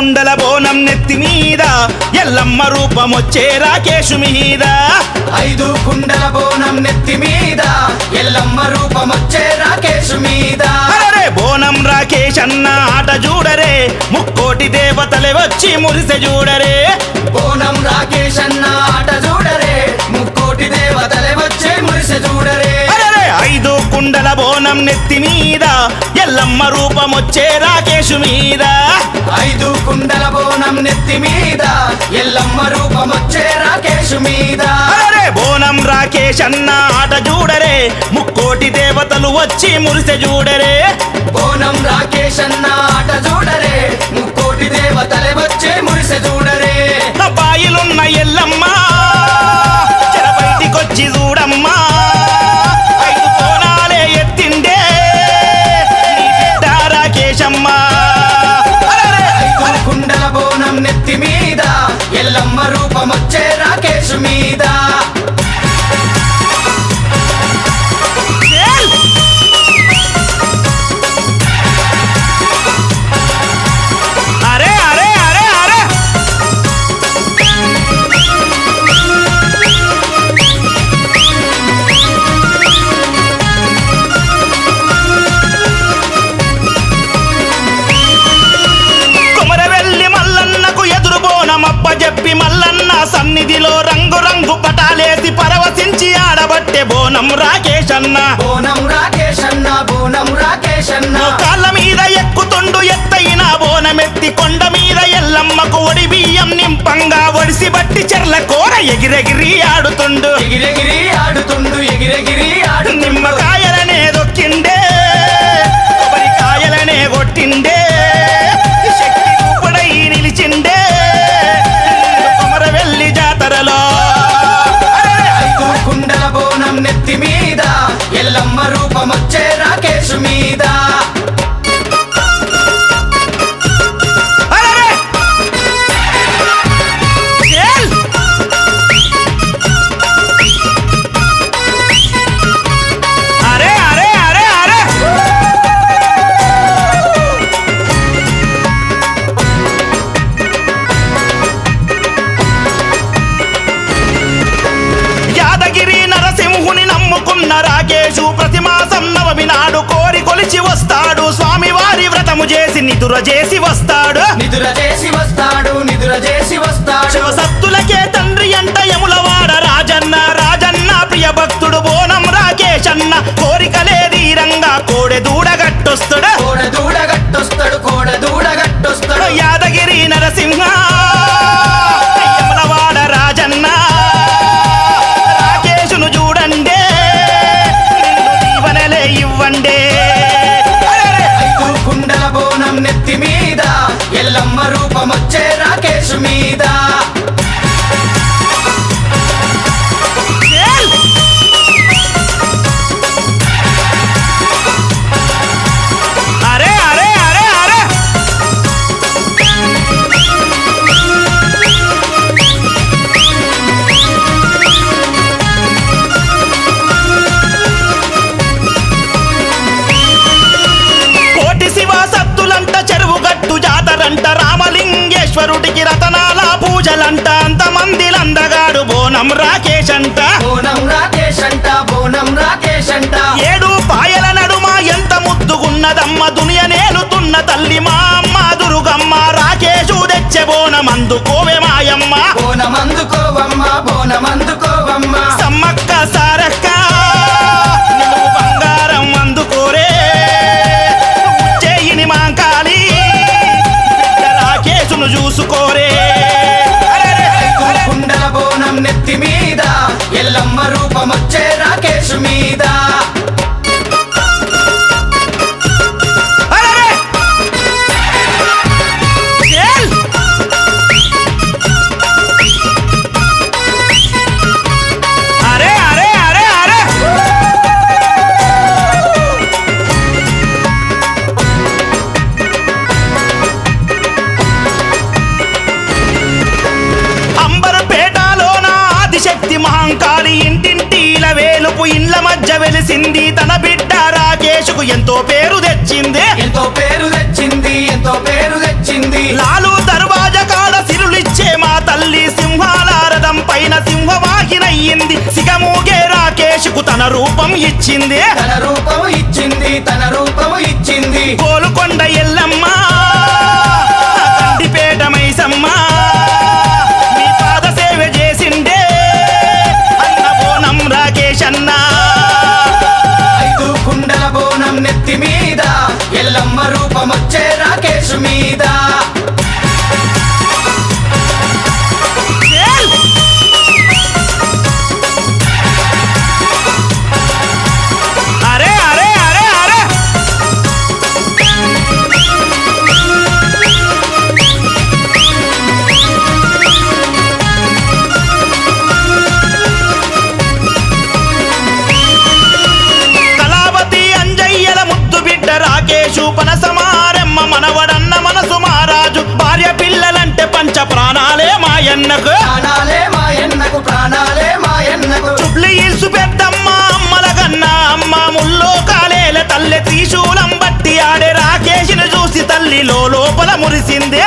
కుండల బోనం నెత్తి మీద ఎల్లమ్మ రూపమొచ్చే రాకేషు మీద 5 కుండల బోనం నెత్తి మీద ఎల్లమ్మ రూపమొచ్చే రాకేషు మీద అరే బోనం రాకేష్ అన్న ఆట చూడరే ముక్కోటి దేవతలే వచ్చి మురిసె చూడరే బోనం రాకేష్ అన్న ఆట చూడరే ముక్కోటి దేవతలే వచ్చే మురిసె చూడరే 5 కుండల బోనం నెత్తి మీద ఎల్లమ్మ రూపమొచ్చే రాకేషు మీద 5 కుండల బోనం నెత్తి మీద ఎల్లమ్మ రూపమొచ్చే రాకేషు మీద అరే బోనం రాకేష్ అన్న ఆట చూడరే ముక్కోటి దేవతలు వచ్చి మురిసె చూడరే బోనం రాకేష్ అన్న ఆట చూడరే ముక్కోటి దేవతలే వచ్చే మురిసె చూడరే బాయిలున్న ఎల్లమ్మ చెర బయటికొచ్చి చూడమ్మా 5 బోనాలే ఎత్తిండే నీ బిడ్డ రాకేశమ్మ 5 కుండల బోనం నెత్తి మీద ఎల్లమ్మ రూపమొచ్చే రాకేషు మీద అరే అరే అరే అరే కుమరవెల్లి మల్లన్నకు ఎదురు బోనమప్ప చెప్పి మల్లన్న సన్నిధిలో రంగు రంగు పటాలేసి పరవశించి ఆడబట్టే బోనం రాకేష్ అన్న బోనం రాకేష్ అన్న బోనం రాకేష్ అన్న కాళ్ళ మీద ఎక్కుతుండు ఎత్తైన బోనమెత్తి కొండ మీద ఎల్లమ్మకు ఒడి బియ్యం నింపంగా ఒడిసి బట్టి చెర్ల కూర ఎగిరెగిరి ఆడుతుండు ఎగిరెగిరి ఆడుతుండు ఎగిరెగిరి ఆడుతుండు నిమ్మకాయలనే దొక్కిండే కొబ్బరికాయలనే కొట్టిండే శక్తి రూపుడై నిలిచిండే కొమరవెల్లి జాతరలో 5 కుండల బోనం నెత్తి మీద ఎల్లమ్మ రూపమొచ్చే రాకేషు మీద అరెరే! ఏల్! అరే అరే అరే అరే యాదగిరి నరసింహుని నమ్ముకున్న రాకేషు ప్రతి మాసం నవమి నాడు కోరి కొలిచి వస్తాడు స్వామివారి వ్రతము చేసి నిదుర చేసి వస్తాడు నిదుర చేసి వస్తాడు నిదుర చేసి వస్తాడు శివసత్తులకే తండ్రి అంట యములవాడ రాజన్న రాజన్న ప్రియ భక్తుడు బోనం రాకేష్ అన్న కోరికలే తీరంగా కోడె దూడగట్టొస్తాడు కోడ దూడగట్టొస్తాడు కోడ దూడగట్టొస్తాడు యాదగిరి నరసింహ యములవాడ రాజన్న రాకేషును చూడండే నిన్ను దీవెనలే ఇవ్వండే 5 కుండల బోనం నెత్తి మీద ఎల్లమ్మ రూపమొచ్చే రాకేషు మీద ఏల్! అరే అరే అరే అరే కోటి శివ సత్తులంట చెరువు గట్టు జాతరంట రామలింగేశ్వరుడికి రతనాల పూజలంట అంతమందిలందగాడు బోనం రాకేష్ అంట బోనం రాకేష్ అంట బోనం రాకేష్ అంట 7 పాయల నడుమ ఎంత ముద్దుగున్నదమ్మ దునియ నేలుతున్న తల్లి మా అమ్మ దురుగమ్మ రాకేషు తెచ్చే బోనం అందుకోవే మాయమ్మ బోనమందుకోవమ్మ బోనమందుకోవమ్మ సమ్మక్క సారక్క నిలువు బంగారం అందుకోరే ఉజ్జయిని మాంకాలి బిడ్డ రాకేషును చూసుకోరే 5 కుండల బోనం నెత్తి మీద ఎల్లమ్మ రూపమొచ్చే రాకేషు మీద అరెరే! ఏల్! అరే అరే అరే అరే అంబరపేటలోన ఆదిశక్తి మహంకాళి ఇంటింటిల వేలుపు ఇండ్ల మధ్య వెలిసింది తన బిడ్డ రాకేషుకు ఎంతో పేరు తెచ్చింది ఎంతో పేరు తెచ్చింది ఎంతో పేరు తెచ్చింది లాలు ధర సింహవాహినయ్యింది సిగమూగే రాకేష్కు తన రూపం ఇచ్చింది తన రూపము ఇచ్చింది తన రూపము ఇచ్చింది గోలుకొండ ఎల్లమ్మ కందిపేట మైసమ్మ నీ పాద సేవ చేసిండే అన్న బోనం రాకేష్ అన్న ఐదు కుండల బోనం నెత్తి మీద ఎల్లమ్మ రూపమొచ్చే రాకేష్ మీద అరే అరే అరే అరే కళావతి అంజయ్యల ముద్దు బిడ్డ రాకేషు పనసమారెమ్మ మనవడన్న మనసు మహారాజు భార్య పిల్లలంటే పంచ ప్రాణాలే మాయన్నకు ప్రాణాలే మాయన్నకు ప్రాణాలే మాయన్నకు చుబ్లి ఇల్సు పెద్దమ్మ అమ్మలగన్న అమ్మ ముల్లో కాలేల తల్లె త్రిశూలం బట్టి ఆడే రాకేష్ను చూసి తల్లి లోపల మురిసిందే